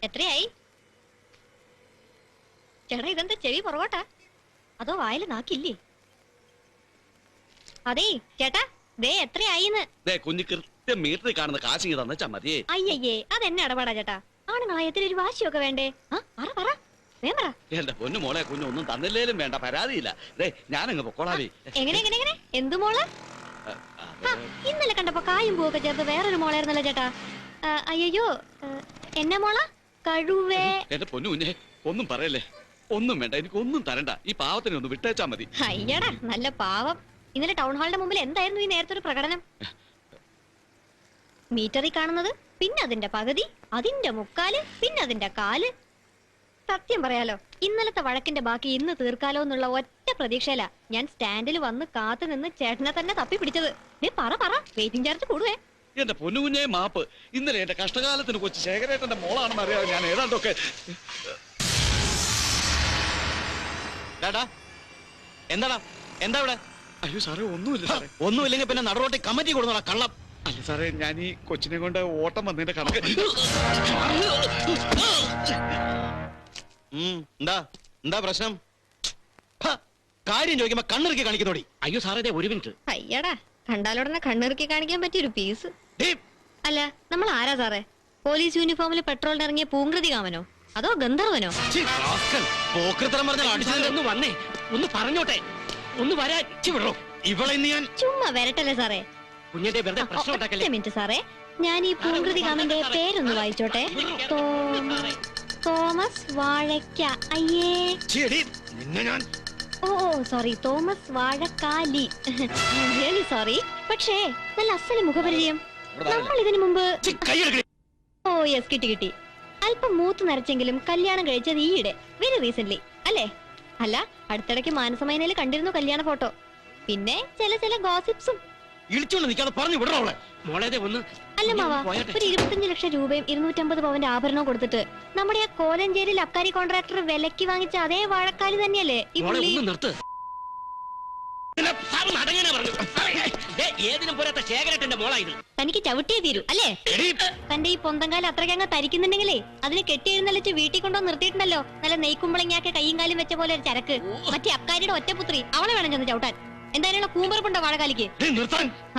എത്രയായി? ചേട്ടാ ഇതെന്താ ചെവി പുറകോട്ടാ? അതോ വായിൽ നാക്കില്ലേ? അതേ ചേട്ടാ, ദേ എത്രയായിന്ന്? കുഞ്ഞു കൃത്യം മീറ്ററിൽ കാണുന്ന കാശിങ് തന്നെച്ചാ മതിയേ. അയ്യയ്യേ, അതെന്നെ ഇടപാടാ ചേട്ടാ. ആണുങ്ങളായത്തിന് ഒരു വാശിയൊക്കെ വേണ്ടേ? എന്റെ പൊന്നു മോളെ, കുഞ്ഞൊന്നും തന്നില്ലേലും വേണ്ട, പരാതിയില്ല. ഞാനങ്ങ് പൊക്കോളാവേ. എങ്ങനെ എങ്ങനെ എങ്ങനെ എന്തു മോള്? ഇന്നലെ കണ്ടപ്പോ കായും പൂവൊക്കെ ചേർത്ത് വേറൊരു മോളായിരുന്നല്ലോ ചേട്ടാ. അയ്യോ, എന്നാ മോള? കഴുവേ. എന്റെ പൊന്നു കുഞ്ഞെ, ഒന്നും പറയല്ലേ, ഒന്നും വേണ്ട, എനിക്കൊന്നും തരണ്ട. ഈ പാവത്തിനെ ഒന്ന് വിട്ടേച്ചാ മതി. അയ്യടാ, നല്ല പാവം. ഇന്നലെ ടൗൺ ഹാളിന്റെ മുമ്പിൽ എന്തായിരുന്നു ഈ നേരത്തെ ഒരു പ്രകടനം? മീറ്ററിൽ കാണുന്നത്, പിന്നെ അതിന്റെ പകുതി, അതിന്റെ മുക്കാല്, പിന്നെ അതിന്റെ കാല്. സത്യം പറയാലോ, ഇന്നലത്തെ വഴക്കിന്റെ ബാക്കി ഇന്ന് തീർക്കാലോ എന്നുള്ള ഒറ്റ പ്രതീക്ഷയില ഞാൻ സ്റ്റാൻഡിൽ വന്ന് കാത്തു നിന്ന് ചേട്ടനെ തന്നെ തപ്പി പിടിച്ചത്. പറ പറ, വെയിറ്റിംഗ് ചാർജ് കൂടുവേ. എന്റെ പൊന്നുകുഞ്ഞെ മാപ്പ്. ഇന്നലെ എന്റെ കഷ്ടകാലത്തിന് കൊച്ചു ശേഖരേട്ടന്റെ മോളാണെന്ന് അറിയാം ഞാൻ ഏതാണ്ടൊക്കെ. എന്താടാ, എന്താ ഇവിടെ? അയ്യോ സാറേ, ഒന്നുമില്ല സാറേ. ഒന്നുമില്ലെങ്കിൽ പിന്നെ നടുറോട്ടി കമ്മിറ്റി കൊടുന്നോളാം കള്ളം. അല്ല സാറേ, ഞാൻ ഈ കൊച്ചിനെ കൊണ്ട് ഓട്ടം വന്നതിന്റെ കണക്ക്. എന്താ എന്താ പ്രശ്നം? കാര്യം ചോദിക്കുമ്പോ കണ്ണിറുക്കി കാണിക്കുന്നോടി. അയ്യോ സാറേ, ഒരു മിനിറ്റ്. അയ്യടാ, കണ്ടാലുടനെ കണ്ണിറുക്കി കാണിക്കാൻ പറ്റിയൊരു പീസ്. അല്ല, നമ്മൾ ആരാ സാറേ? പോലീസ് യൂണിഫോമിൽ പെട്രോളിന് ഇറങ്ങിയ പൂങ്കൃതി കാമനോ അതോ ഗന്ധർവനോ? ഒന്ന് വന്നേ, ഒന്ന് പറഞ്ഞോട്ടെ, ഒന്ന് വരാൻ. ഇവളെ ഞാൻ ചുമ്മാ വരട്ടല്ലേ സാറേ. കുഞ്ഞിന്റെ വെറുതെ പ്രശ്നം ഉണ്ടാക്കല്ലേ. മിനിറ്റ് സാറേ, ഞാൻ ഈ പൂങ്കൃതി കാമന്റെ പേരൊന്ന് വായിച്ചോട്ടെ. തോമസ് വാഴക്ക. അയ്യേ, oh sorry, Thomas Vazhakkali. Really sorry. പക്ഷേ നല്ല അസല് മുഖപരിചയം. നമ്മൾ ഇതിനു മുമ്പ് ഓ യെസ്, കിട്ടി കിട്ടി. അല്പം മൂത്ത് നരച്ചെങ്കിലും കല്യാണം കഴിച്ചത് ഈയിടെ, വെരി റീസെന്റ് അല്ലേ? അല്ല, അടുത്തിടയ്ക്ക് മാനസമൈനയിൽ കണ്ടിരുന്നു കല്യാണ ഫോട്ടോ. പിന്നെ ചില ചില ഗോസിപ്സും. അല്ല മാവാ, ഒരു 25 ലക്ഷം രൂപയും 250 പവന്റെ ആഭരണവും കൊടുത്തിട്ട് നമ്മുടെ ആ കോലഞ്ചേരിയിൽ അബ്കാരി കോൺട്രാക്ടർ വിലക്ക് വാങ്ങിച്ച അതേ വാഴക്കാലി തന്നെയല്ലേ ഈ പുള്ളി? തനിക്ക് ചവിട്ടിയേ തീരൂ അല്ലേ? തന്റെ ഈ പൊന്തങ്കാലം അത്രയ്ക്കങ്ങ് തരിക്കുന്നുണ്ടെങ്കിലേ അതിന് കെട്ടിയെഴുന്നള്ളിച്ച് വീട്ടിൽ കൊണ്ടുവന്ന് നിർത്തിയിട്ടുണ്ടല്ലോ നല്ല നെയ്ക്കുമ്പളങ്ങാക്കെ കൈയും കാലും വെച്ച പോലെ ഒരു ചരക്ക്. മറ്റേ അബ്കാരിയുടെ ഒറ്റപുത്രി, അവളെ വേണം ചെന്ന് ചവിട്ടാൻ. എന്തായാലും കൂമ്പറപ്പുണ്ടോ വാഴക്കാലിക്ക്?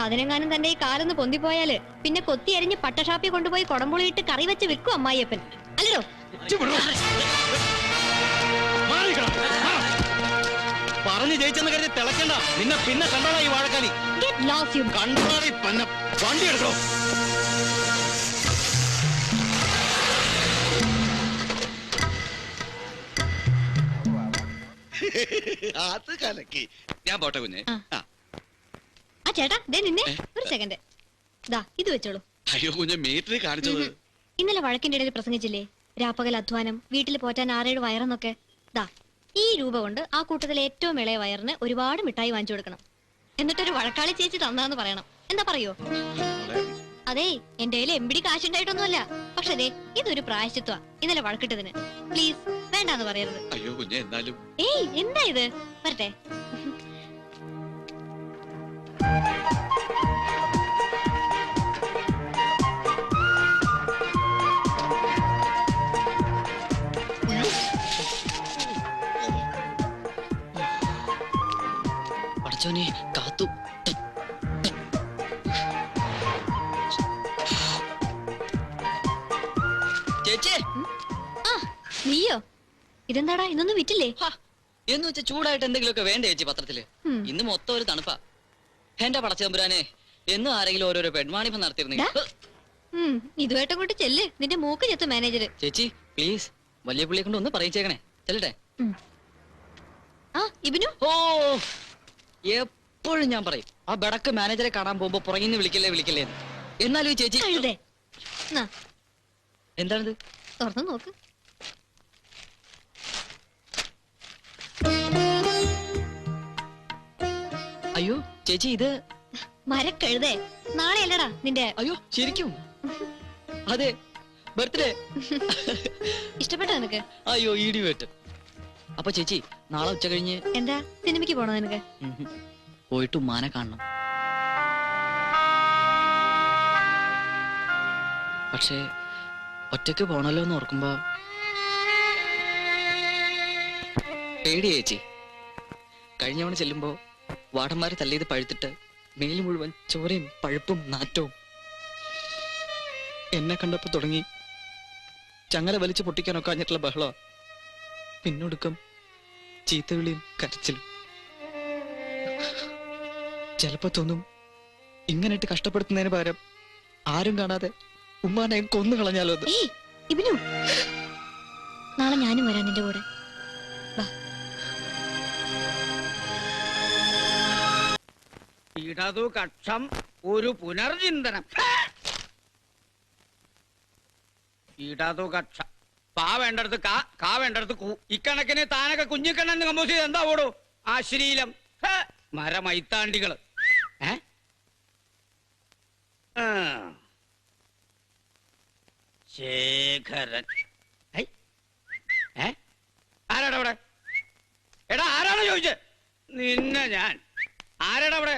അതിനെങ്ങാനും തന്റെ ഈ കാലൊന്ന് പൊന്തിപ്പോയാല് പിന്നെ കൊത്തി അരിഞ്ഞ് പട്ടഷാപ്പിൽ കൊണ്ടുപോയി കൊടമ്പുളിയിട്ട് കറി വെച്ച് വിൽക്കും അമ്മായിയപ്പൻ, അല്ലല്ലോ? പറഞ്ഞു ജയിച്ചെന്ന് കരുതി തിളക്കണ്ട. നിന്നെ പിന്നെ കണ്ടോളാം ഈ വാഴക്കാലി. വണ്ടി എടുക്കോ? അത് കലക്കി. ഞാൻ പോട്ടെ കുഞ്ഞെ. ആ ചേട്ടാ, നിന്നെ ഒരു സെക്കൻഡ്, ഇത് വെച്ചോളൂ. അയ്യോ കുഞ്ഞെ, മീറ്ററിൽ കാണിച്ചത്. ഇന്നലെ വഴക്കിന്റെ ഇടയിൽ പ്രസംഗിച്ചില്ലേ, രാപ്പകൽ അധ്വാനം, വീട്ടിൽ പോറ്റാൻ 6-7 വയറെന്നൊക്കെ. ഈ രൂപ കൊണ്ട് ആ കൂട്ടത്തിലെ ഏറ്റവും ഇളയ വയറിന് ഒരുപാട് മിഠായി വാങ്ങിച്ചു കൊടുക്കണം. എന്നിട്ടൊരു വഴക്കാളി ചേച്ചി തന്നാന്ന് പറയണം. എന്താ പറയോ? അതെ, എന്റെ കയ്യിൽ എമ്പിടി കാശുണ്ടായിട്ടൊന്നുമല്ല. പക്ഷേ ഇതൊരു പ്രായശ്ചിത്വ ഇന്നലെ വഴക്കിട്ടതിന്. പ്ലീസ് വേണ്ടാന്ന് പറയരുത്. അയ്യോ കുഞ്ഞെ, എന്നാലും. ഏയ്, എന്താ ഇത്? വരട്ടെ. കാത്തു. ചേച്ചി, നീയോ? ഇതെന്താടാ, ഇന്നൊന്നും വിറ്റില്ലേ? എന്ന് വെച്ചാൽ ചൂടായിട്ട് എന്തെങ്കിലുമൊക്കെ വേണ്ടേ ചേച്ചി പത്രത്തില്? ഇന്ന് മൊത്തം ഒരു തണുപ്പാ. എന്റെ പടച്ചമ്പുരാനെ, എന്നും ആരെങ്കിലും ഓരോരോ പെൺവാണിഭം നടത്തിയിരുന്നെങ്കിൽ. ഇതുമായിട്ട് അങ്ങോട്ട് ചെല്ല്, നിന്റെ മൂക്ക് ചെത്തു മാനേജർ. ചേച്ചി പ്ലീസ്, വലിയ പുള്ളിയെ കൊണ്ട് ഒന്ന് പറയിച്ചേക്കണേ. ചെല്ലട്ടെ. ഇബിനു, ഓ എപ്പോഴും ഞാൻ പറയും, ആ ബടക്ക് മാനേജറെ കാണാൻ പോകുമ്പോ പുറകിന്ന് വിളിക്കല്ലേ വിളിക്കല്ലേ. എന്നാലും ചേച്ചി എന്താണിത്? തുറന്നു നോക്ക്. അയ്യോ ചേച്ചി, ഇത് മരക്കഴുതേ. നാളെ അല്ലടാ നിന്റെ. അയ്യോ ശരിക്കും? അതെ, ബർത്ത്ഡേ. ഇഷ്ടപ്പെട്ടോ നിനക്ക്? അയ്യോ ഇടിവേട്ട്. അപ്പൊ ചേച്ചി നാളെ ഉച്ച കഴിഞ്ഞ് എന്താ സിനിമയ്ക്ക് പോണോ നിനക്ക്? പോയിട്ട് ഉമ്മാനെ കാണണം. പക്ഷേ ഒറ്റയ്ക്ക് പോണല്ലോ എന്ന് ഓർക്കുമ്പോ പേടി ചേച്ചി. കഴിഞ്ഞ തവണ ചെല്ലുമ്പോ വാടന്മാര് തല്ലിയത് പഴുത്തിട്ട് മേല് മുഴുവൻ ചോരയും പഴുപ്പും നാറ്റവും. എന്നെ കണ്ടപ്പോ തുടങ്ങി ചങ്ങല വലിച്ചു പൊട്ടിക്കാനൊക്കെ അഞ്ഞിട്ടുള്ള ബഹള. പിന്നൊടുക്കം ചീത്തവിളിയും കരച്ചിലും. ചിലപ്പോ തോന്നും ഇങ്ങനെയിട്ട് കഷ്ടപ്പെടുത്തുന്നതിന് പകരം ആരും കാണാതെ ഉമ്മാനെ കൊന്നു കളഞ്ഞാലോ അത്. ഇബിനു, നാളെ ഞാനും വരാം നിന്റെ കൂടെ. ഇടതു കക്ഷം ഒരു പുനർചിന്തനം. ഇടതു കക്ഷം പാ വേണ്ടടുത്ത് കാ വേണ്ടടുത്ത് കൂ. ഇക്കണക്കിന് താനൊക്കെ കുഞ്ഞിക്കണ്ണെന്ന് കമ്പോസ് ചെയ്ത് എന്താ ഓടോ അശ്ലീലം. മരമൈത്താണ്ടികള്. ശേഖരൻ ആരാടാ അവിടെ? എടാ ആരാണ് ചോദിച്ചത്? നിന്നെ ഞാൻ. ആരാടാ അവിടെ?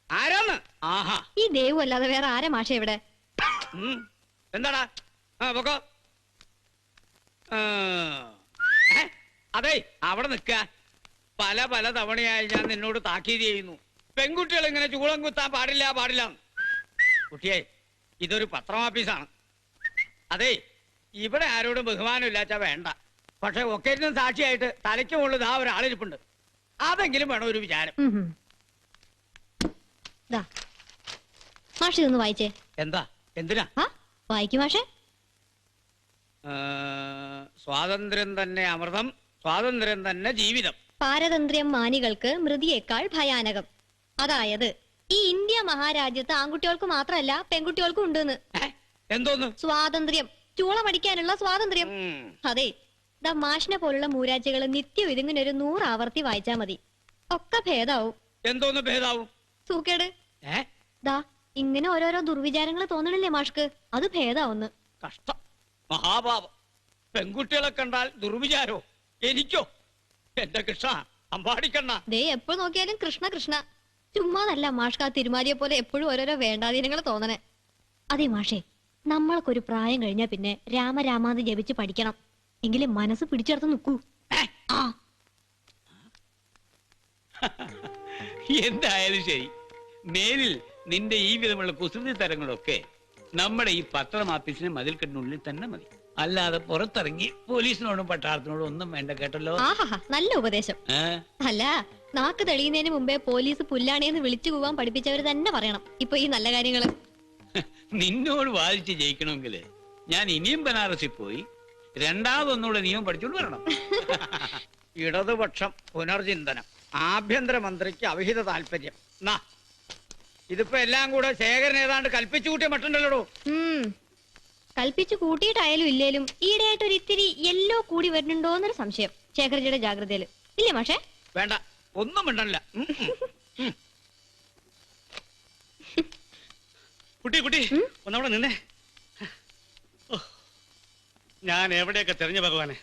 ആരാന്ന്? ആഹാ, ഈ ദേവു അല്ലാതെ വേറെ ആരാ മാഷ ഇവിടെ? എന്താടാ? പൊക്കോ. അതെ, അവിടെ നിക്ക. പല പല തവണയായി ഞാൻ നിന്നോട് താക്കീത് ചെയ്യുന്നു. പെൺകുട്ടികൾ ഇങ്ങനെ ചൂളം കുത്താൻ പാടില്ല പാടില്ല. കുട്ടിയെ, ഇതൊരു പത്രമാഫീസാണ്. അതെ, ഇവിടെ ആരോടും ബഹുമാനം ഇല്ലാച്ചാ വേണ്ട. പക്ഷെ ഒക്കേറ്റിനും സാക്ഷിയായിട്ട് തലയ്ക്ക് മുകളിൽ ദാ ഒരാളിരിപ്പുണ്ട്. അതെങ്കിലും വേണം ഒരു വിചാരം. മാഷ് ഇതൊന്ന് വായിച്ചേ. എന്താ? എന്തിനാ? വായിക്കും മാഷേ. സ്വാതന്ത്ര്യം തന്നെ അമൃതം, സ്വാതന്ത്ര്യം തന്നെ ജീവിതം. പാരതന്ത്ര്യം മാനികൾക്ക് മൃതിയേക്കാൾ ഭയാനകം. അതായത് ഈ ഇന്ത്യ മഹാരാജ്യത്ത് ആൺകുട്ടികൾക്ക് മാത്രമല്ല പെൺകുട്ടികൾക്കും ഉണ്ടെന്ന്. എന്തോന്ന് സ്വാതന്ത്ര്യം? ചൂള പഠിക്കാനുള്ള സ്വാതന്ത്ര്യം. അതെ, ദാ മാഷിനെ പോലുള്ള മൂരാഴ്ചകള് നിത്യം ഇതിങ്ങനെ ഒരു 100 ആവർത്തി വായിച്ചാ മതി. ഒക്കെ ഭേദാവും. എന്തോന്ന് ഭേദാവും? സൂക്കേട്. ദാ ഇങ്ങനെ ഓരോരോ ദുർവിചാരങ്ങൾ തോന്നണില്ലേ മാഷ്ക്ക്? അത് ഭേദാവുന്ന്. കഷ്ടം, മഹാപാപം. പെൺകുട്ടികളെ കണ്ടാൽ ദുർവിചാരോ? എനിക്കോ? എന്റെ കൃഷ്ണ, അമ്പാടിക്കണ്ണ. ദേ എപ്പോ നോക്കിയാലും കൃഷ്ണ കൃഷ്ണ. ചുമ്മാതല്ല മാഷ്ക്ക് ആ തിരുമാലിയെ പോലെ എപ്പോഴും ഓരോരോ വേണ്ടാധീനങ്ങൾ തോന്നണേ. അതെ മാഷേ, നമ്മൾക്കൊരു പ്രായം കഴിഞ്ഞാ പിന്നെ രാമരാമാന്ന് ജപിച്ച് പഠിക്കണം. എങ്കിലും മനസ്സ് പിടിച്ചെടുത്ത് നിൽക്കൂ. എന്തായാലും ശരി, മേലിൽ നിന്റെ ഈ വിധമുള്ള കുസൃതി തരങ്ങളൊക്കെ നമ്മുടെ ഈ പത്രം ആഫീസിന് മതിൽക്കെട്ടിനുള്ളിൽ തന്നെ മതി. അല്ലാതെ പുറത്തിറങ്ങി പോലീസിനോടും പട്ടാളത്തിനോടും ഒന്നും വേണ്ട, കേട്ടല്ലോ. ആഹാ, നല്ല ഉപദേശം. അല്ല, നാക്ക് തെളിയുന്നതിന് മുമ്പേ പോലീസ് പുല്ലാണേന്ന് വിളിച്ചു പോവാൻ പഠിപ്പിച്ചവര് തന്നെ പറയണം ഇപ്പൊ ഈ നല്ല കാര്യങ്ങള്. നിന്നോട് വാദിച്ച് ജയിക്കണമെങ്കിൽ ഞാൻ ഇനിയും ബനാറസിൽ പോയി രണ്ടാമതൊന്നുകൂടെ നിയമം പഠിച്ചോണ്ട് വരണം. ഇടതുപക്ഷം പുനർചിന്തനം. ആഭ്യന്തരമന്ത്രിക്ക് അവിഹിത താല്പര്യം. ഇതിപ്പോ എല്ലാം കൂടെ ശേഖരൻ ഏതാണ്ട് കൽപ്പിച്ചു കൂട്ടിയ മട്ടുണ്ടല്ലോ. കൽപ്പിച്ചു കൂട്ടിയിട്ടായാലും ഇല്ലേലും ഈയിടെയായിട്ട് ഒരു ഇത്തിരി യെല്ലോ കൂടി വരുന്നുണ്ടോന്നൊരു സംശയം ശേഖരജിയുടെ ജാഗ്രതയില്. ഇല്ലേ മാഷേ? വേണ്ട, ഒന്നും മിണ്ടല്ല. കുട്ടി കുട്ടി ഒന്നവിടെ നിന്നേ. ഞാൻ എവിടെയൊക്കെ തെരഞ്ഞു ഭഗവാനെ.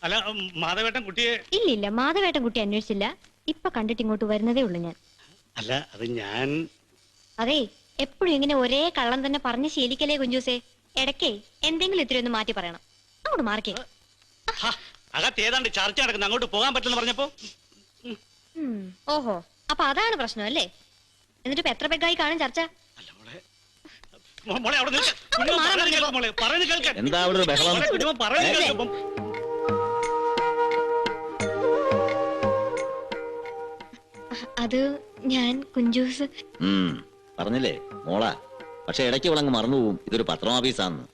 അല്ല, മാധവേട്ടൻ കുട്ടിയെ. ഇല്ലില്ല, മാധവേട്ടൻ കുട്ടി അന്വേഷിച്ചില്ല. ഇപ്പൊ കണ്ടിട്ട് ഇങ്ങോട്ട് വരുന്നതേ ഉള്ളൂ ഞാൻ. അല്ല, അത് ഞാൻ. അതെ, എപ്പോഴും ഇങ്ങനെ ഒരേ കള്ളം തന്നെ പറഞ്ഞ് ശീലിക്കലേ കുഞ്ചൂസേ. ഇടയ്ക്കേ എന്തെങ്കിലും ഇത്തിരി ഒന്ന് മാറ്റി പറയണം. അങ്ങോട്ട് മാർക്കേ. അകത്ത് ഏതാണ്ട് ചർച്ച നടക്കുന്നത്, അങ്ങോട്ട് പോകാൻ പറ്റില്ലെന്ന് പറഞ്ഞപ്പോ. ഓഹോ, അപ്പൊ അതാണ് പ്രശ്നം അല്ലേ? എന്നിട്ട് ഇപ്പൊ എത്ര പെഗ്ഗായി കാണും ചർച്ച? എന്താ അവിടെ ഒരു ബഹളം? അത് ഞാൻ കുഞ്ചൂസ് പറഞ്ഞില്ലേ മോളാ, പക്ഷെ ഇടയ്ക്ക് വിളങ്ങ് മറന്നുപോകും ഇതൊരു പത്രം ഓഫീസാന്ന്.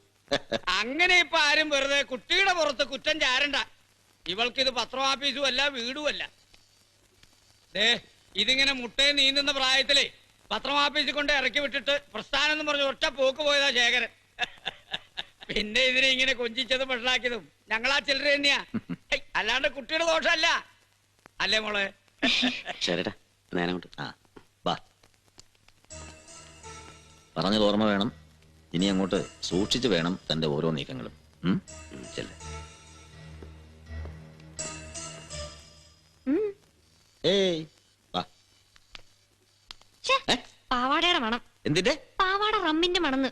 അങ്ങനെ ഇപ്പൊ ആരും വെറുതെ കുട്ടിയുടെ പുറത്ത് കുറ്റം ചാരണ്ട. ഇവൾക്കിത് പത്രം ഓഫീസും അല്ല വീടും അല്ല. ഇതിങ്ങനെ മുട്ടയെ നീന്തുന്ന പ്രായത്തിലേ പത്രം ഓഫീസിൽ കൊണ്ട് ഇറക്കി വിട്ടിട്ട് പ്രസ്ഥാനം എന്ന് പറഞ്ഞ് ഒറ്റ പോക്ക് പോയതാ ശേഖരൻ. പിന്നെ ഇതിനെ ഇങ്ങനെ കൊഞ്ചിച്ചതും വഷളാക്കിയതും ഞങ്ങളാ ചില്ലറ തന്നെയാ, അല്ലാണ്ട് കുട്ടിയുടെ ദോഷമല്ല. അല്ലേ മോളെ? ശരിടാ, നേരം കൊണ്ട് പറഞ്ഞത് ഓർമ്മ വേണം. ഇനി അങ്ങോട്ട് സൂക്ഷിച്ചു വേണം തന്റെ ഓരോ നീക്കങ്ങളും. പാവാടയുടെ മണം. എന്തിന്റെ? പാവാട റമ്മിന്റെ മണന്ന്.